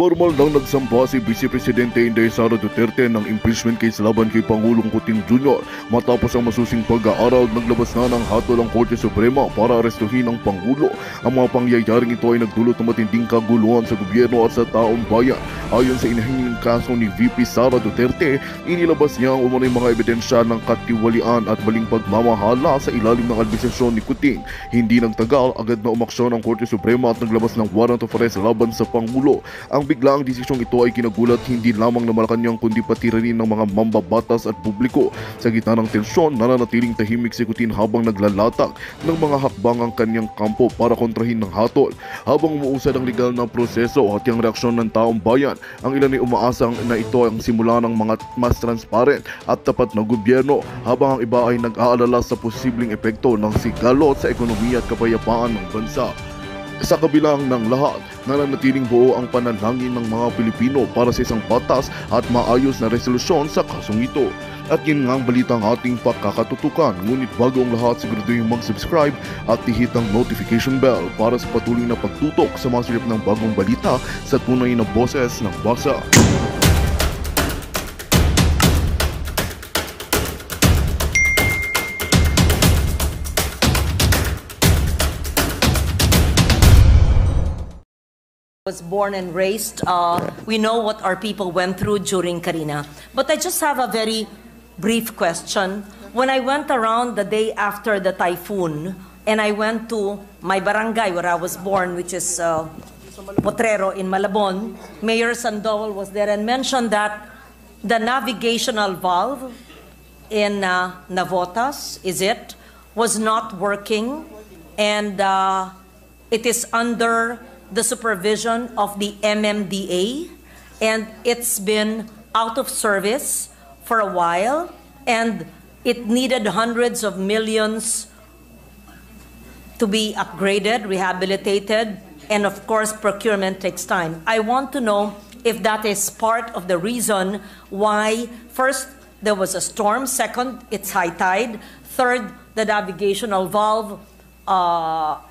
Formal nang nagsampa si Vice Presidente Inday Sara Duterte ng impeachment case laban kay Pangulong Kuting Jr. Matapos ang masusing pag-aaral, naglabas na ng hatol ang Korte Suprema para arestuhin ang Pangulo. Ang mga pangyayaring ito ay nagdulot ng matinding kaguluhan sa gobyerno at sa taong bayan. Ayon sa inahinging kaso ni VP Sara Duterte, inilabas niya ang umano'y mga ebidensya ng katiwalian at maling pagmamahala sa ilalim ng administrasyon ni Kuting. Hindi nagtagal, agad na umaksyon ang Korte Suprema at naglabas ng warrant of arrest laban sa Pangulo. Ang biglaang desisyong ito ay kinagulat hindi lamang ng Malacanang kundi pati rin ng mga mambabatas at publiko. Sa gitna ng tensyon, nananatiling tahimik si Kuting habang naglalatag ng mga hakbang ang kanyang kampo para kontrahin ng hatol. Habang umuusad ang legal na proseso at ang reaksyon ng taong bayan, ang ilan ay umaasang na ito ang simula ng mga mas transparent at tapat na gobyerno, habang ang iba ay nag-aalala sa posibleng epekto ng sigalot sa ekonomiya at kapayapaan ng bansa. Sa kabilang ng lahat, nananatiling buo ang panalangin ng mga Pilipino para sa isang patas at maayos na resolusyon sa kasong ito. At yun nga ang balitang ating pagkakatutukan. Ngunit bago ang lahat, siguraduhin mag-subscribe at ihit ang notification bell para sa patuloy na pagtutok sa mga silip ng bagong balita sa tunay na boses ng basa. Was born and raised. We know what our people went through during Karina. But I just have a very brief question. When I went around the day after the typhoon, and I went to my barangay where I was born, which is Potrero in Malabon, Mayor Sandoval was there and mentioned that the navigational valve in Navotas, was not working, and it is under the supervision of the MMDA, and it's been out of service for a while, and it needed hundreds of millions to be upgraded, rehabilitated, and of course procurement takes time. I want to know if that is part of the reason why, first, there was a storm, second, it's high tide, third, the navigational valve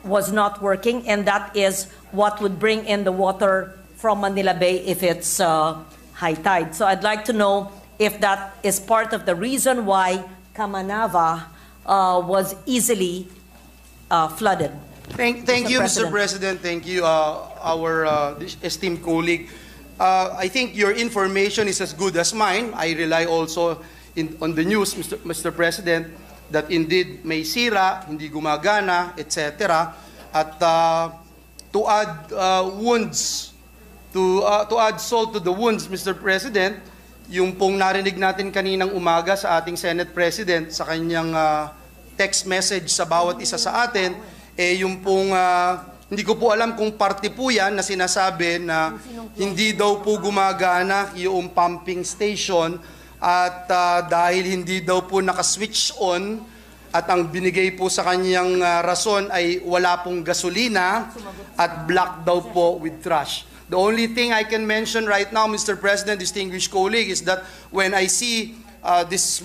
was not working, and that is what would bring in the water from Manila Bay if it's high tide. So I'd like to know if that is part of the reason why Kamanava was easily flooded. Thank you, Mr. President. Thank you, our esteemed colleague. I think your information is as good as mine. I rely also on the news, Mr. President, that indeed may sira, hindi gumagana, etc. At to add to add salt to the wounds, Mr. President, yung pong narinig natin kaninang umaga sa ating Senate President sa kanyang text message sa bawat isa sa atin, yung pong hindi ko po alam kung parte po yan na sinasabi na hindi daw po gumagana yung pumping station. At dahil hindi daw po naka-switch on at ang binigay po sa kanyang rason ay wala pong gasolina at black daw po with trash. The only thing I can mention right now, Mr. President, distinguished colleague, is that when I see this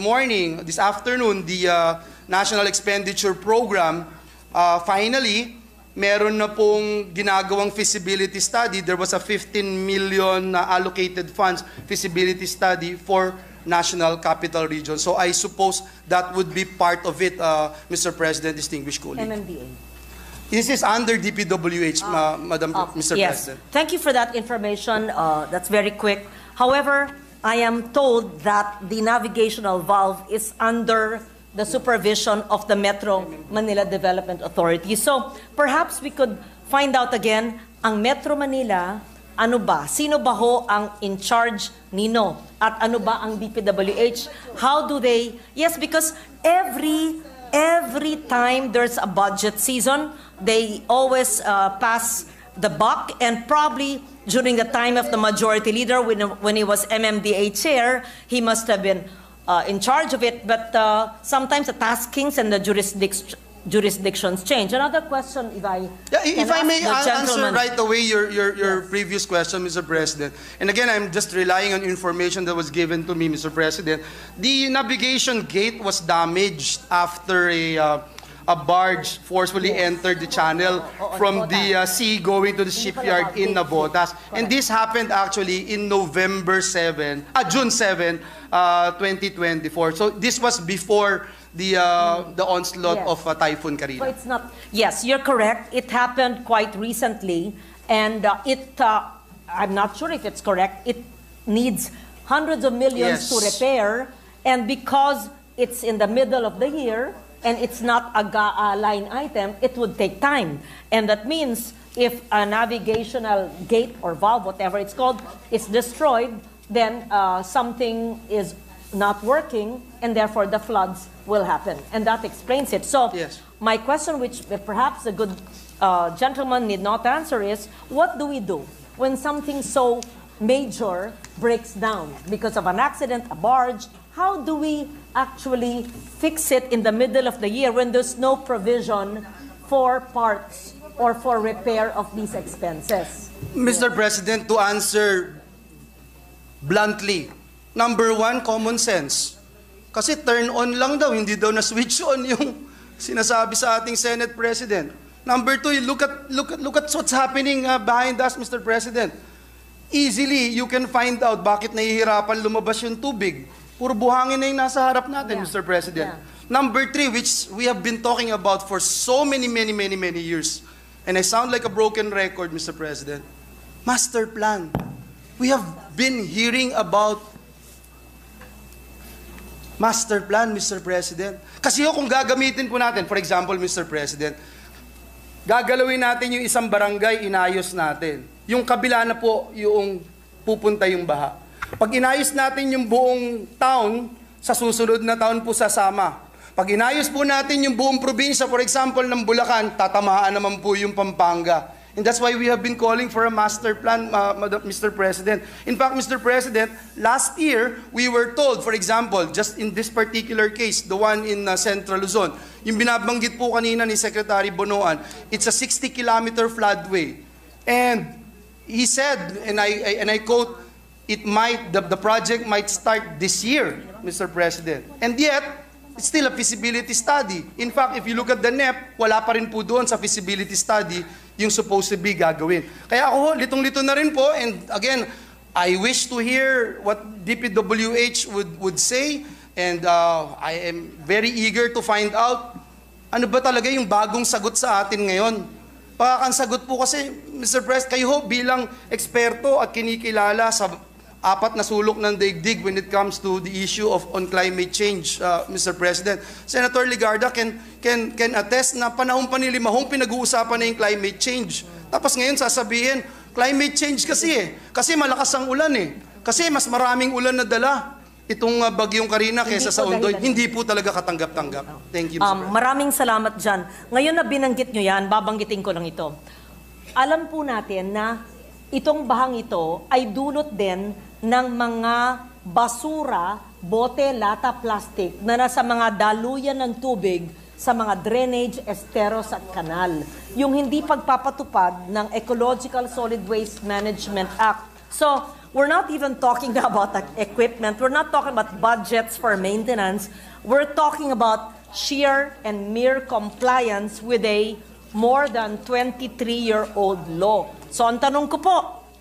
afternoon, the National Expenditure Program, finally, meron na pong ginagawang feasibility study. There was a 15 million allocated funds feasibility study for National Capital Region. So I suppose that would be part of it, Mr. President, distinguished colleague. MMDA. This is under DPWH, Madam Mr. Yes. President. Thank you for that information. That's very quick. However, I am told that the navigational valve is under the supervision of the Metro Manila Development Authority. So perhaps we could find out again, ang Metro Manila, ano ba? Sino ba ho ang in charge nino? At ano ba ang DPWH? How do they? Yes, because every time there's a budget season, they always pass the buck, and probably during the time of the majority leader, when he was MMDA chair, he must have been in charge of it, but sometimes the taskings and the jurisdictions change. Another question, if I may answer right away your previous question, Mr. President. And again, I'm just relying on information that was given to me, Mr. President. The navigation gate was damaged after a barge forcefully entered the channel from the sea going to the shipyard in Navotas. And this happened actually in June 7, 2024. So this was before the onslaught Yes. of Typhoon Karina. So it's not, yes, you're correct. It happened quite recently, and I'm not sure if it's correct. It needs hundreds of millions Yes. to repair, and because it's in the middle of the year and it's not a line item, it would take time. And that means if a navigational gate or valve, whatever it's called, is destroyed, then something is not working, and therefore the floods will happen. And that explains it. So Yes. my question, which perhaps a good gentleman need not answer, is what do we do when something so major breaks down because of an accident, a barge? How do we actually fix it in the middle of the year when there's no provision for parts or for repair of these expenses? Mr. President, to answer bluntly, number one, common sense. Kasi turn on lang daw, hindi daw na-switch on yung sinasabi sa ating Senate President. Number two, look at what's happening behind us, Mr. President. Easily, you can find out bakit nahihirapan lumabas yung tubig. Puro buhangin na yung nasa harap natin, Yeah. Mr. President. Yeah. Number three, which we have been talking about for so many years, and I sound like a broken record, Mr. President, master plan. We have been hearing about master plan, Mr. President. Kasi kung gagamitin po natin, for example, Mr. President, gagalawin natin yung isang barangay, inayos natin. Yung kabila na po yung pupunta yung baha. Pag inayos natin yung buong town, sa susunod na taon po sasama. Pag inayos po natin yung buong probinsya, for example, ng Bulacan, tatamaan naman po yung Pampanga. And that's why we have been calling for a master plan, Mr. President. In fact, Mr. President, last year, we were told, for example, just in this particular case, the one in Central Luzon, yung binabanggit po kanina ni Secretary Bonoan, it's a 60-kilometer floodway. And he said, and I quote, the project might start this year, Mr. President. And yet, it's still a feasibility study. In fact, if you look at the NEP, wala pa rin po doon sa feasibility study yung supposed to be gagawin. Kaya ako, litong-lito na rin po. And again, I wish to hear what DPWH would say. And I am very eager to find out ano ba talaga yung bagong sagot sa atin ngayon. Ang sagot po kasi, Mr. President, kayo ho bilang eksperto at kinikilala sa apat na sulok ng daigdig when it comes to the issue on climate change, Mr. President. Senator Ligarda can attest na panahon pa ni Limahong pinag-uusapan na yung climate change. Tapos ngayon sasabihin, climate change kasi Kasi malakas ang ulan Kasi mas maraming ulan na dala itong bagyong Karina kaysa sa Ondoy. Hindi po talaga katanggap-tanggap. Thank you, Mr. President. Maraming salamat dyan. Ngayon na binanggit nyo yan, babanggitin ko lang ito. Alam po natin na itong bahang ito ay dulot din ng mga basura, bote, lata, plastic na nasa mga daluyan ng tubig sa mga drainage, esteros at kanal. Yung hindi pagpapatupad ng Ecological Solid Waste Management Act. So, we're not even talking about equipment. We're not talking about budgets for maintenance. We're talking about sheer and mere compliance with a more than 23-year-old law. So, ang tanong ko po,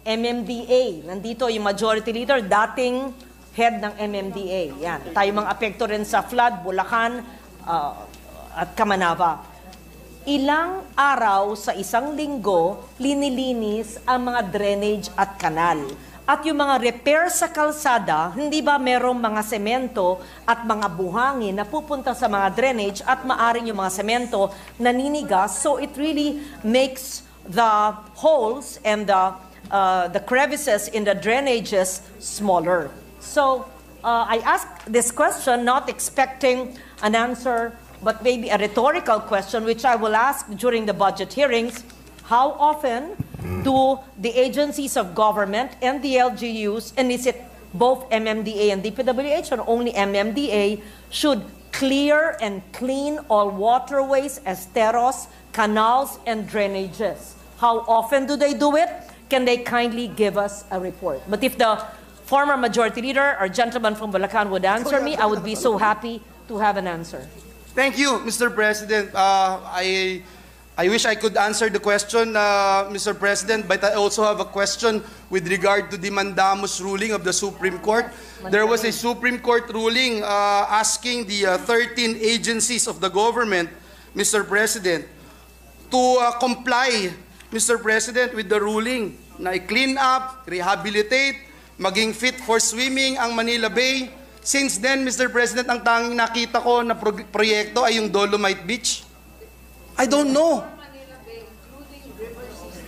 MMDA. Nandito yung majority leader, dating head ng MMDA. Yan. Tayo mga apekto rin sa flood, Bulacan, at Kamanava. Ilang araw sa isang linggo, linilinis ang mga drainage at kanal. At yung mga repair sa kalsada, hindi ba merong mga semento at mga buhangin na pupunta sa mga drainage at maaring yung mga semento naninigas. So it really makes the holes and the crevices in the drainages smaller. So I asked this question not expecting an answer, but maybe a rhetorical question, which I will ask during the budget hearings. How often do the agencies of government and the LGUs, and is it both MMDA and DPWH or only MMDA, should clear and clean all waterways, esteros, canals, and drainages? How often do they do it? Can they kindly give us a report? But if the former majority leader or gentleman from Bulacan would answer me, I would be so happy to have an answer. Thank you, Mr. President. I wish I could answer the question, Mr. President, but I also have a question with regard to the mandamus ruling of the Supreme Court. There was a Supreme Court ruling asking the 13 agencies of the government, Mr. President, to comply, Mr. President, with the ruling na i-clean up, rehabilitate, maging fit for swimming ang Manila Bay. Since then, Mr. President, ang tanging nakita ko na proyekto ay yung Dolomite Beach. I don't know.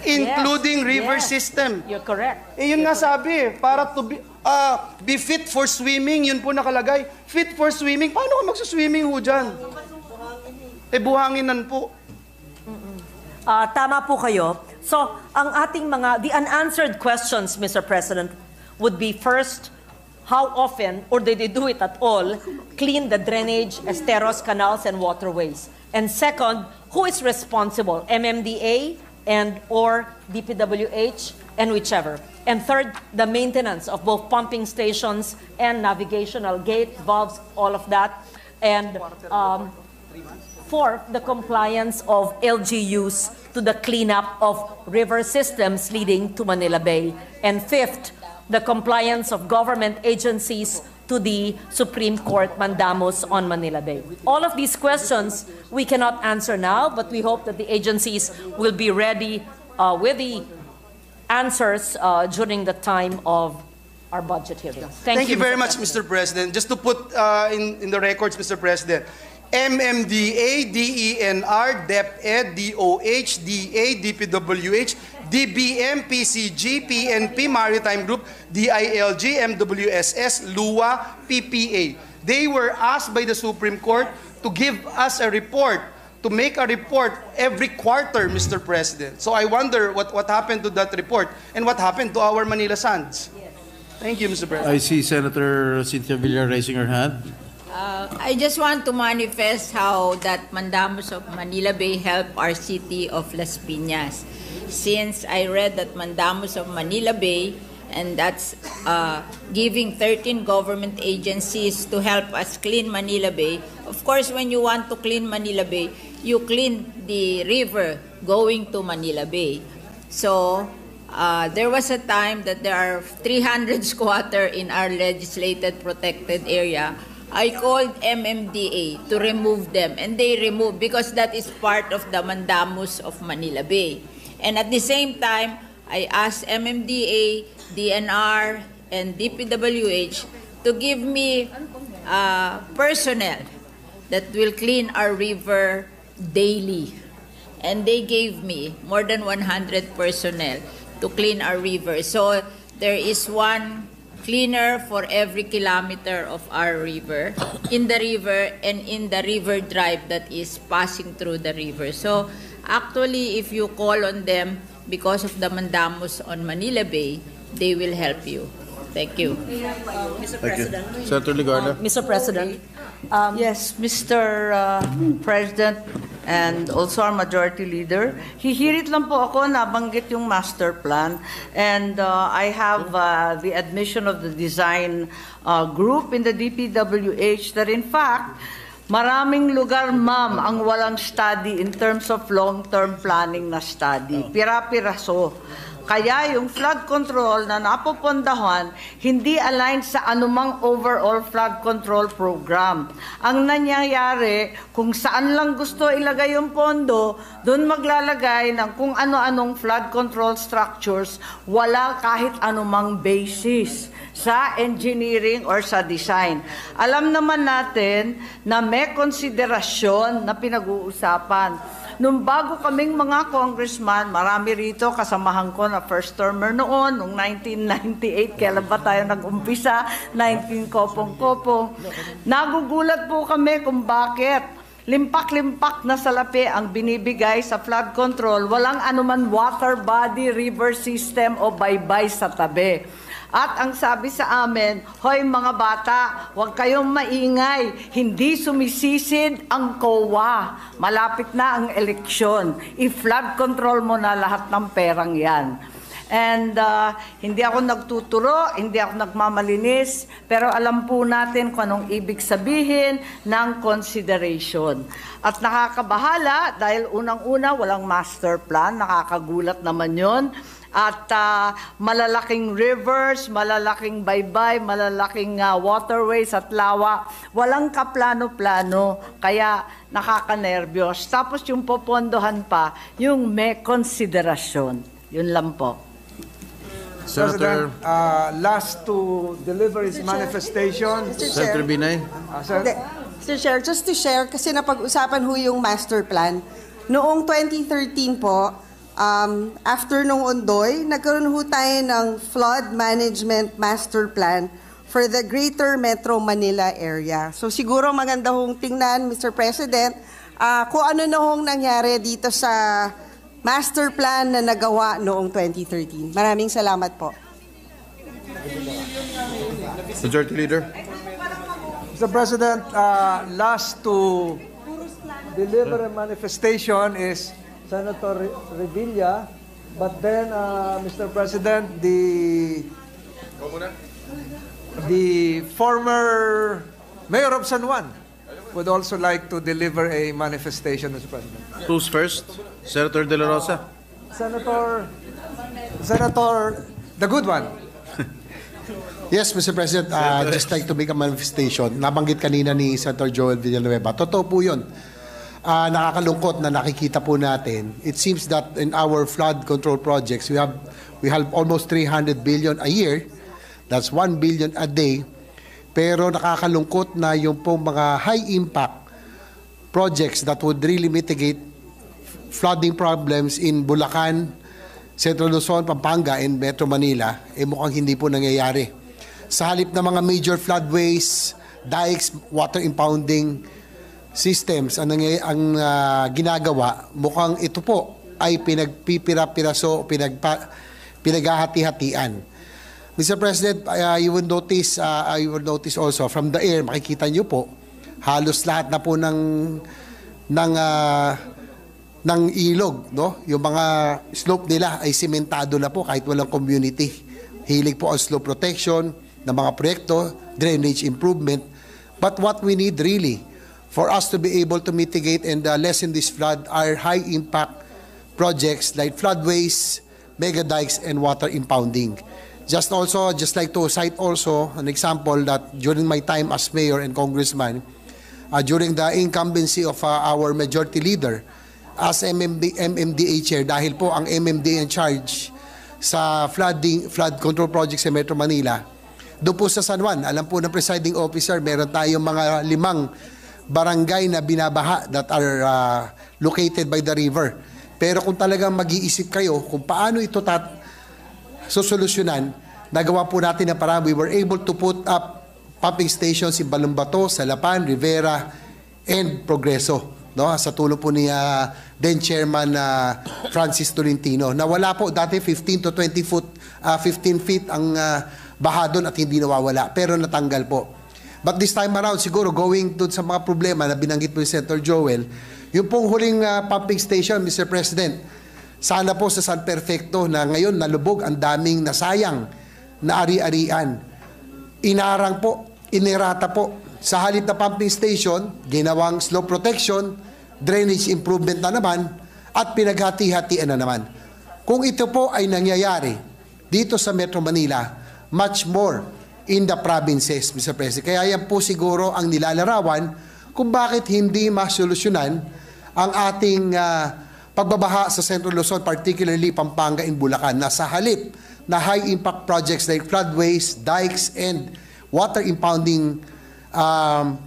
Including river system. You're correct. Yun nga sabi, para to be fit for swimming, yun po nakalagay. Fit for swimming, paano ka magsuswimming ho dyan? Buhanginan po. Tama po kayo. So, ang ating the unanswered questions, Mr. President, would be first, how often, or did they do it at all, clean the drainage, esteros, canals, and waterways? And second, who is responsible, MMDA and or DPWH, and whichever? And third, the maintenance of both pumping stations and navigational gate, valves, all of that. And fourth, the compliance of LGUs to the cleanup of river systems leading to Manila Bay. And fifth, the compliance of government agencies to the Supreme Court mandamus on Manila Bay. All of these questions we cannot answer now, but we hope that the agencies will be ready with the answers during the time of our budget hearings. Thank you very much, Mr. President. Just to put in the records, Mr. President, MMDA, DENR, DepEd, DOH, DA, DPWH, DBM, PCG, PNP, Maritime Group, DILG, MWSS, LUA, PPA. They were asked by the Supreme Court to give us a report, to make a report every quarter, Mr. President. So I wonder what happened to that report and what happened to our Manila Sands. Thank you, Mr. President. I see Senator Cynthia Villar raising her hand. I just want to manifest how that mandamus of Manila Bay helped our city of Las Piñas. Since I read that mandamus of Manila Bay, and that's giving 13 government agencies to help us clean Manila Bay. Of course, when you want to clean Manila Bay, you clean the river going to Manila Bay. So there was a time that there are 300 squatters in our legislated protected area. I called MMDA to remove them, and they removed because that is part of the mandamus of Manila Bay. And at the same time, I asked MMDA, DNR, and DPWH to give me personnel that will clean our river daily. And they gave me more than 100 personnel to clean our river. So there is one cleaner for every kilometer of our river, in the river and in the river drive that is passing through the river. So actually, if you call on them because of the mandamus on Manila Bay, they will help you. Thank you. Mr. President. Senator Ligarda. Mr. President. Yes, Mr. President and also our Majority Leader. Hihirit lang po ako, nabanggit yung master plan. And I have the admission of the design group in the DPWH that in fact, maraming lugar, ma'am, ang walang study in terms of long-term planning na study. Pira-piraso. Kaya yung flood control na napupundahan, hindi aligned sa anumang overall flood control program. Ang nangyayari, kung saan lang gusto ilagay yung pondo, doon maglalagay ng kung ano-anong flood control structures, wala kahit anumang basis sa engineering or sa design. Alam naman natin na may konsiderasyon na pinag-uusapan. Nung bago kaming mga congressman, marami rito, kasamahan ko na first termer noon, noong 1998, kailan ba tayo nag-umpisa? 19 kopong-kopong. Nagugulat po kami kung bakit limpak-limpak na salapi ang binibigay sa flood control, walang anuman water body, river system o baybay sa tabi. At ang sabi sa amin, hoy mga bata, huwag kayong maingay, hindi sumisisid ang COA. Malapit na ang eleksyon. I-flood control mo na lahat ng perang yan. And hindi ako nagtuturo, hindi ako nagmamalinis, pero alam po natin kung anong ibig sabihin ng consideration. At nakakabahala dahil unang-una walang master plan, nakakagulat naman yon. At malalaking rivers, malalaking baybay, malalaking waterways at lawa, walang kaplano-plano, kaya nakakanerbiyos. Tapos yung popondohan pa, yung may konsiderasyon. Yun lang po. Senator, Last to deliver his manifestation. Senator Binay. Mr. Chair, just to share, kasi napag-usapan ho yung master plan. Noong 2013 po, after nung Ondoy, nagkaroon ho tayo ng flood management master plan for the Greater Metro Manila area. So siguro maganda hong tingnan, Mr. President, kung ano na hong nangyari dito sa master plan na nagawa noong 2013. Maraming salamat po. Majority Leader. Mr. President, last to deliver a manifestation is Senator Revilla, but then, Mr. President, the former Mayor of San Juan would also like to deliver a manifestation, Mr. President. Who's first? Senator De La Rosa. Senator, the good one. Yes, Mr. President, just like to make a manifestation. Nabanggit kanina ni Senator Joel Villanueva. Totoo po yun. Nakakalungkot na nakikita po natin. It seems that in our flood control projects, we have almost 300 billion a year. That's 1 billion a day. Pero nakakalungkot na yung po mga high impact projects that would really mitigate flooding problems in Bulacan, Central Luzon, Pampanga, and Metro Manila, mukhang hindi po nangyayari. Sa halip na mga major floodways, dikes, water impounding systems ang ginagawa, mukhang ito po ay pinagpipira-piraso, pinaghahati-hatian. Mr. President, you will notice also from the air, makikita niyo po, halos lahat na po ng ilog, no? Yung mga slope nila ay sementado na po kahit walang community. Hilig po ang slope protection ng mga proyekto, drainage improvement. But what we need really for us to be able to mitigate and lessen this flood are high impact projects like floodways, mega dikes, and water impounding. Just like to cite also an example that during my time as mayor and congressman, during the incumbency of our majority leader as MMDA chair, dahil po ang MMDA in charge sa flood control projects sa Metro Manila, doon po sa San Juan, alam po ng presiding officer, meron tayong mga 5 barangay na binabaha that are located by the river. Pero kung talagang mag-iisip kayo kung paano ito sosolusyonan, nagawa po natin na parang we were able to put up pumping stations in Balumbato, Salapan, Rivera, and Progreso. No? Sa tulong po ni then Chairman Francis Tolentino. Nawala po dati 15 feet ang baha doon at hindi nawawala. Pero natanggal po. But this time around, siguro going doon sa mga problema na binanggit po ni Senator Joel, yung pong huling pumping station, Mr. President, sana po sa San Perfecto na ngayon nalubog ang daming nasayang na ari-arian. Inarang po, inirata po. Sa halip na pumping station, ginawang slope protection, drainage improvement na naman, at pinaghati-hatian na naman. Kung ito po ay nangyayari dito sa Metro Manila, much more in the provinces, Mr. President. Kaya yan po siguro ang nilalarawan kung bakit hindi masolusyonan ang ating pagbabaha sa Central Luzon, particularly Pampanga and Bulacan, na sa halip na high-impact projects like floodways, dikes, and water impounding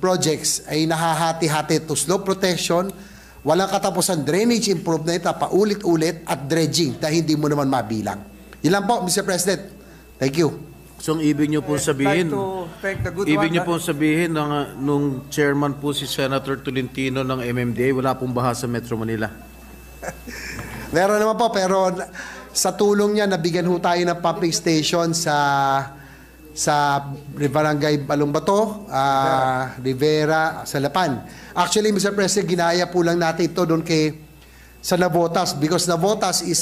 projects ay nahahati-hati to slope protection, walang katapusan drainage improvement na paulit-ulit at dredging na hindi mo naman mabilang. Yun lang po, Mr. President. Thank you. So, ang ibig niyo po sabihin, Sabihin nung chairman po si Senator Tolentino ng MMDA, wala pong baha sa Metro Manila. Meron naman po, pero sa tulong niya, nabigyan ho tayo ng pumping station sa Barangay Balumbato, Rivera, Salapan. Actually, Mr. President, ginaya po lang natin ito doon sa Navotas because Navotas is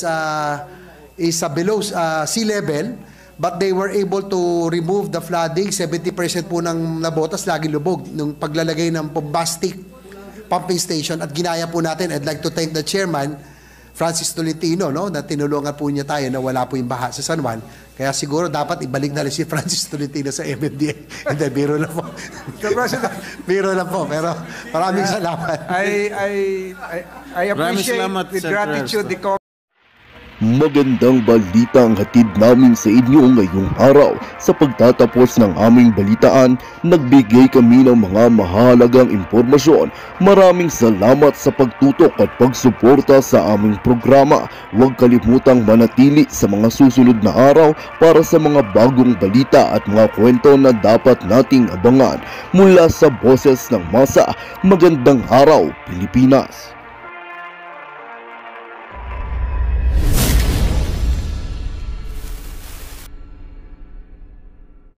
is below sea level, but they were able to remove the flooding. 70% po ng nabotas lagi lubog nung paglalagay ng bombastic pumping station, at ginaya po natin. I'd like to thank the chairman, Francis Tolentino, no, na tinulungan po niya tayo na wala po yung baha sa San Juan. Kaya siguro dapat ibalik na rin si Francis Tolentino sa MMDA. Hindi, biro lang po. Biro lang po, pero maraming salamat. I appreciate with gratitude the Magandang balita ang hatid namin sa inyo ngayong araw. Sa pagtatapos ng aming balitaan, nagbigay kami ng mga mahalagang impormasyon. Maraming salamat sa pagtutok at pagsuporta sa aming programa. Huwag kalimutang manatili sa mga susunod na araw para sa mga bagong balita at mga kwento na dapat nating abangan. Mula sa Boses ng Masa, magandang araw, Pilipinas!